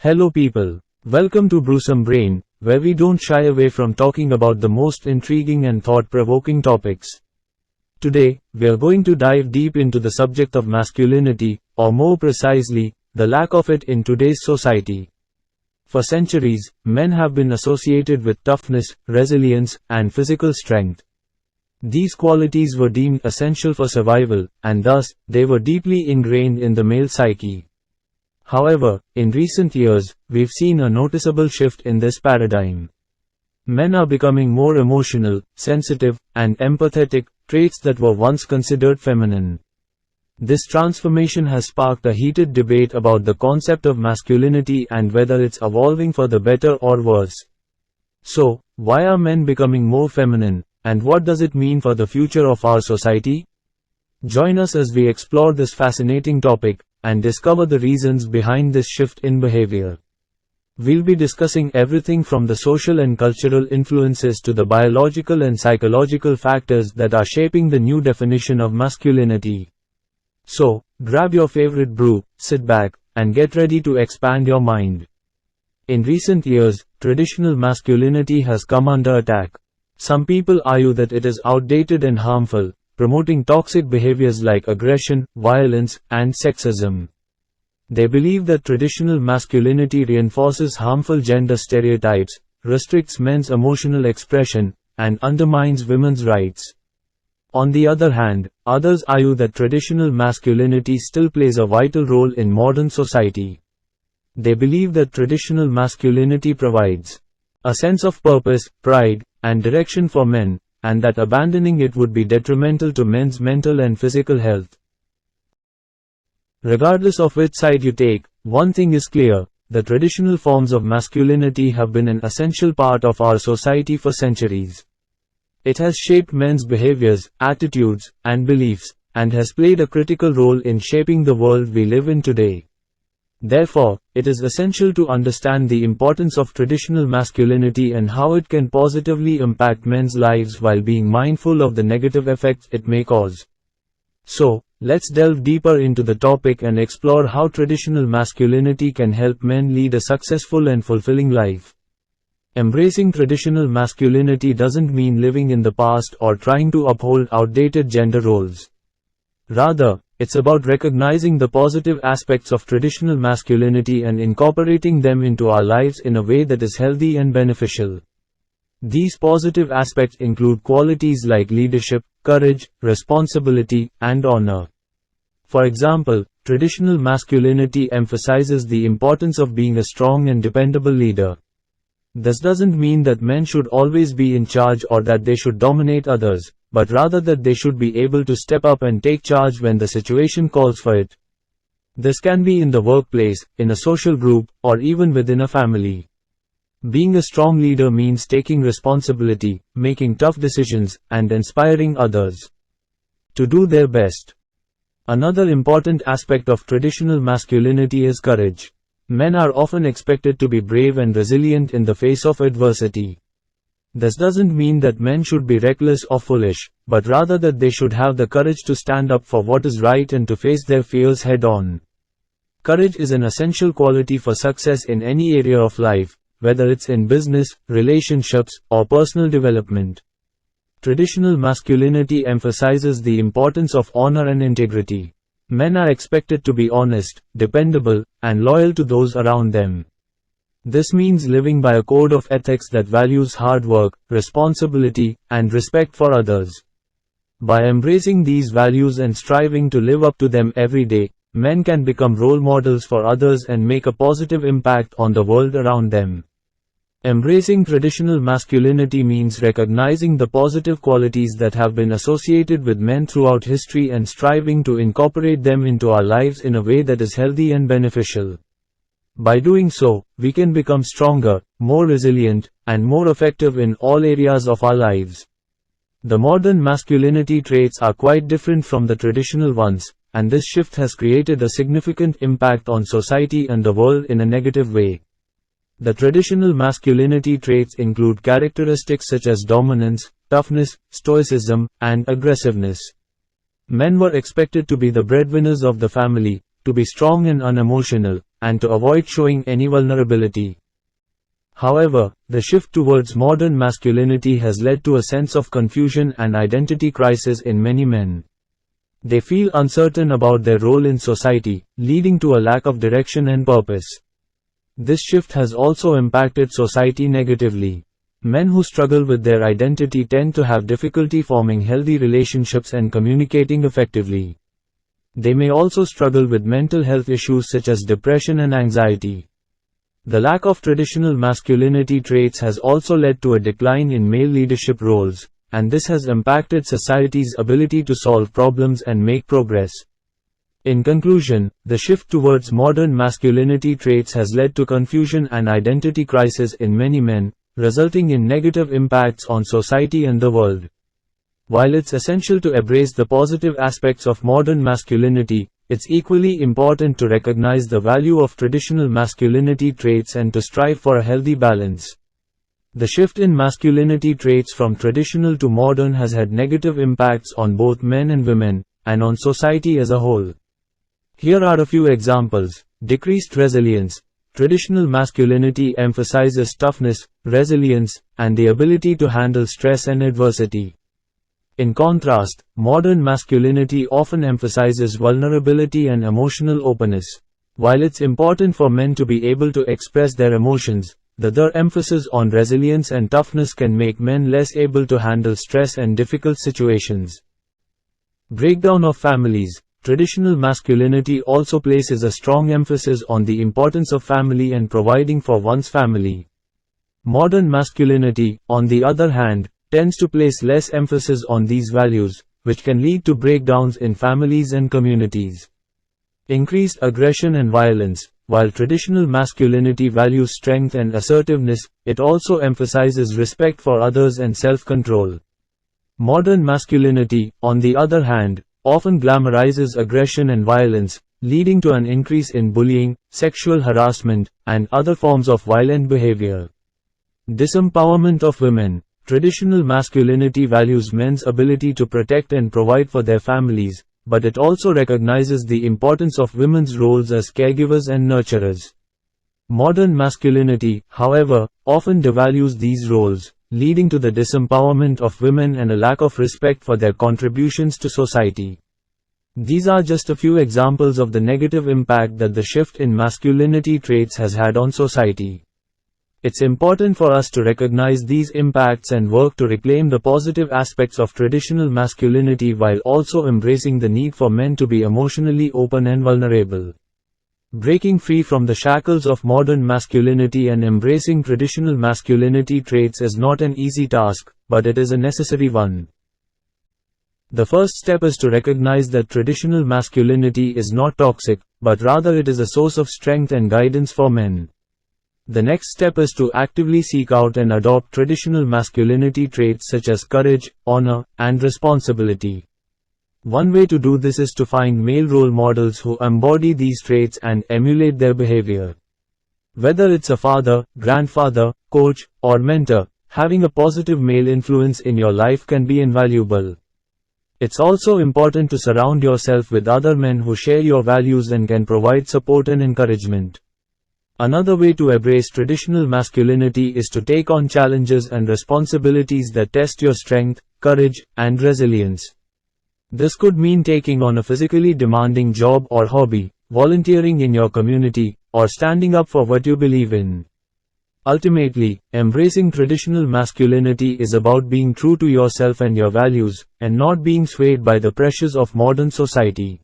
Hello people, welcome to Brewsome Brain, where we don't shy away from talking about the most intriguing and thought-provoking topics. Today, we are going to dive deep into the subject of masculinity, or more precisely, the lack of it in today's society. For centuries, men have been associated with toughness, resilience, and physical strength. These qualities were deemed essential for survival, and thus, they were deeply ingrained in the male psyche. However, in recent years, we've seen a noticeable shift in this paradigm. Men are becoming more emotional, sensitive, and empathetic, traits that were once considered feminine. This transformation has sparked a heated debate about the concept of masculinity and whether it's evolving for the better or worse. So, why are men becoming more feminine, and what does it mean for the future of our society? Join us as we explore this fascinating topic and discover the reasons behind this shift in behavior. We'll be discussing everything from the social and cultural influences to the biological and psychological factors that are shaping the new definition of masculinity. So, grab your favorite brew, sit back, and get ready to expand your mind. In recent years, traditional masculinity has come under attack. Some people argue that it is outdated and harmful, promoting toxic behaviors like aggression, violence, and sexism. They believe that traditional masculinity reinforces harmful gender stereotypes, restricts men's emotional expression, and undermines women's rights. On the other hand, others argue that traditional masculinity still plays a vital role in modern society. They believe that traditional masculinity provides a sense of purpose, pride, and direction for men, and that abandoning it would be detrimental to men's mental and physical health. Regardless of which side you take, one thing is clear: the traditional forms of masculinity have been an essential part of our society for centuries. It has shaped men's behaviors, attitudes, and beliefs, and has played a critical role in shaping the world we live in today. Therefore, it is essential to understand the importance of traditional masculinity and how it can positively impact men's lives while being mindful of the negative effects it may cause. So, let's delve deeper into the topic and explore how traditional masculinity can help men lead a successful and fulfilling life. Embracing traditional masculinity doesn't mean living in the past or trying to uphold outdated gender roles. Rather, it's about recognizing the positive aspects of traditional masculinity and incorporating them into our lives in a way that is healthy and beneficial. These positive aspects include qualities like leadership, courage, responsibility, and honor. For example, traditional masculinity emphasizes the importance of being a strong and dependable leader. This doesn't mean that men should always be in charge or that they should dominate others, but rather that they should be able to step up and take charge when the situation calls for it. This can be in the workplace, in a social group, or even within a family. Being a strong leader means taking responsibility, making tough decisions, and inspiring others to do their best. Another important aspect of traditional masculinity is courage. Men are often expected to be brave and resilient in the face of adversity. This doesn't mean that men should be reckless or foolish, but rather that they should have the courage to stand up for what is right and to face their fears head-on. Courage is an essential quality for success in any area of life, whether it's in business, relationships, or personal development. Traditional masculinity emphasizes the importance of honor and integrity. Men are expected to be honest, dependable, and loyal to those around them. This means living by a code of ethics that values hard work, responsibility, and respect for others. By embracing these values and striving to live up to them every day, men can become role models for others and make a positive impact on the world around them. Embracing traditional masculinity means recognizing the positive qualities that have been associated with men throughout history and striving to incorporate them into our lives in a way that is healthy and beneficial. By doing so, we can become stronger, more resilient, and more effective in all areas of our lives. The modern masculinity traits are quite different from the traditional ones, and this shift has created a significant impact on society and the world in a negative way. The traditional masculinity traits include characteristics such as dominance, toughness, stoicism, and aggressiveness. Men were expected to be the breadwinners of the family, to be strong and unemotional, and to avoid showing any vulnerability. However, the shift towards modern masculinity has led to a sense of confusion and identity crisis in many men. They feel uncertain about their role in society, leading to a lack of direction and purpose. This shift has also impacted society negatively. Men who struggle with their identity tend to have difficulty forming healthy relationships and communicating effectively. They may also struggle with mental health issues such as depression and anxiety. The lack of traditional masculinity traits has also led to a decline in male leadership roles, and this has impacted society's ability to solve problems and make progress. In conclusion, the shift towards modern masculinity traits has led to confusion and identity crisis in many men, resulting in negative impacts on society and the world. While it's essential to embrace the positive aspects of modern masculinity, it's equally important to recognize the value of traditional masculinity traits and to strive for a healthy balance. The shift in masculinity traits from traditional to modern has had negative impacts on both men and women, and on society as a whole. Here are a few examples. Decreased resilience. Traditional masculinity emphasizes toughness, resilience, and the ability to handle stress and adversity. In contrast, modern masculinity often emphasizes vulnerability and emotional openness. While it's important for men to be able to express their emotions, their emphasis on resilience and toughness can make men less able to handle stress and difficult situations. Breakdown of families. Traditional masculinity also places a strong emphasis on the importance of family and providing for one's family. Modern masculinity, on the other hand, tends to place less emphasis on these values, which can lead to breakdowns in families and communities. Increased aggression and violence. While traditional masculinity values strength and assertiveness, it also emphasizes respect for others and self-control. Modern masculinity, on the other hand, often glamorizes aggression and violence, leading to an increase in bullying, sexual harassment, and other forms of violent behavior. Disempowerment of women. Traditional masculinity values men's ability to protect and provide for their families, but it also recognizes the importance of women's roles as caregivers and nurturers. Modern masculinity, however, often devalues these roles, leading to the disempowerment of women and a lack of respect for their contributions to society. These are just a few examples of the negative impact that the shift in masculinity traits has had on society. It's important for us to recognize these impacts and work to reclaim the positive aspects of traditional masculinity while also embracing the need for men to be emotionally open and vulnerable. Breaking free from the shackles of modern masculinity and embracing traditional masculinity traits is not an easy task, but it is a necessary one. The first step is to recognize that traditional masculinity is not toxic, but rather it is a source of strength and guidance for men. The next step is to actively seek out and adopt traditional masculinity traits such as courage, honor, and responsibility. One way to do this is to find male role models who embody these traits and emulate their behavior. Whether it's a father, grandfather, coach, or mentor, having a positive male influence in your life can be invaluable. It's also important to surround yourself with other men who share your values and can provide support and encouragement. Another way to embrace traditional masculinity is to take on challenges and responsibilities that test your strength, courage, and resilience. This could mean taking on a physically demanding job or hobby, volunteering in your community, or standing up for what you believe in. Ultimately, embracing traditional masculinity is about being true to yourself and your values, and not being swayed by the pressures of modern society.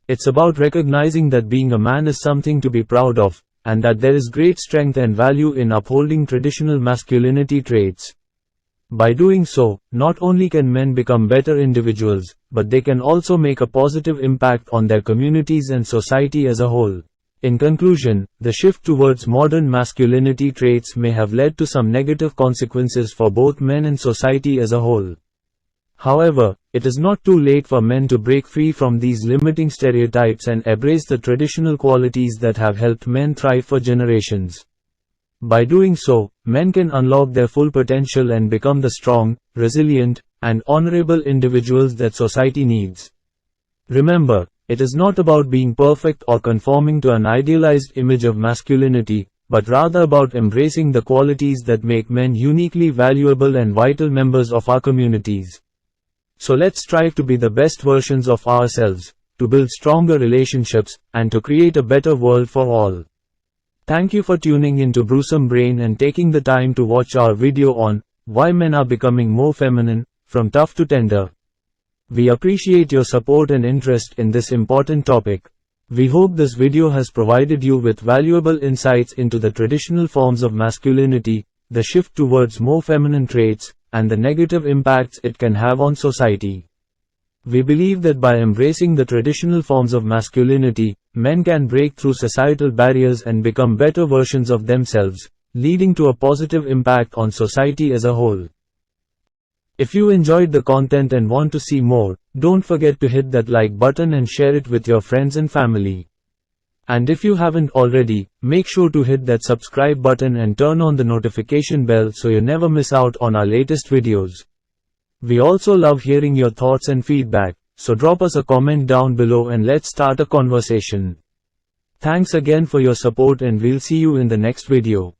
It's about recognizing that being a man is something to be proud of, and that there is great strength and value in upholding traditional masculinity traits. By doing so, not only can men become better individuals, but they can also make a positive impact on their communities and society as a whole. In conclusion, the shift towards modern masculinity traits may have led to some negative consequences for both men and society as a whole. However, it is not too late for men to break free from these limiting stereotypes and embrace the traditional qualities that have helped men thrive for generations. By doing so, men can unlock their full potential and become the strong, resilient, and honorable individuals that society needs. Remember, It is not about being perfect or conforming to an idealized image of masculinity, but rather about embracing the qualities that make men uniquely valuable and vital members of our communities. So let's strive to be the best versions of ourselves, to build stronger relationships, and to create a better world for all. Thank you for tuning into Brewsome Brain and taking the time to watch our video on why men are becoming more feminine, from tough to tender. We appreciate your support and interest in this important topic. We hope this video has provided you with valuable insights into the traditional forms of masculinity, the shift towards more feminine traits, and the negative impacts it can have on society. We believe that by embracing the traditional forms of masculinity, men can break through societal barriers and become better versions of themselves, leading to a positive impact on society as a whole. If you enjoyed the content and want to see more, don't forget to hit that like button and share it with your friends and family. And if you haven't already, make sure to hit that subscribe button and turn on the notification bell so you never miss out on our latest videos. We also love hearing your thoughts and feedback, so drop us a comment down below and let's start a conversation. Thanks again for your support and we'll see you in the next video.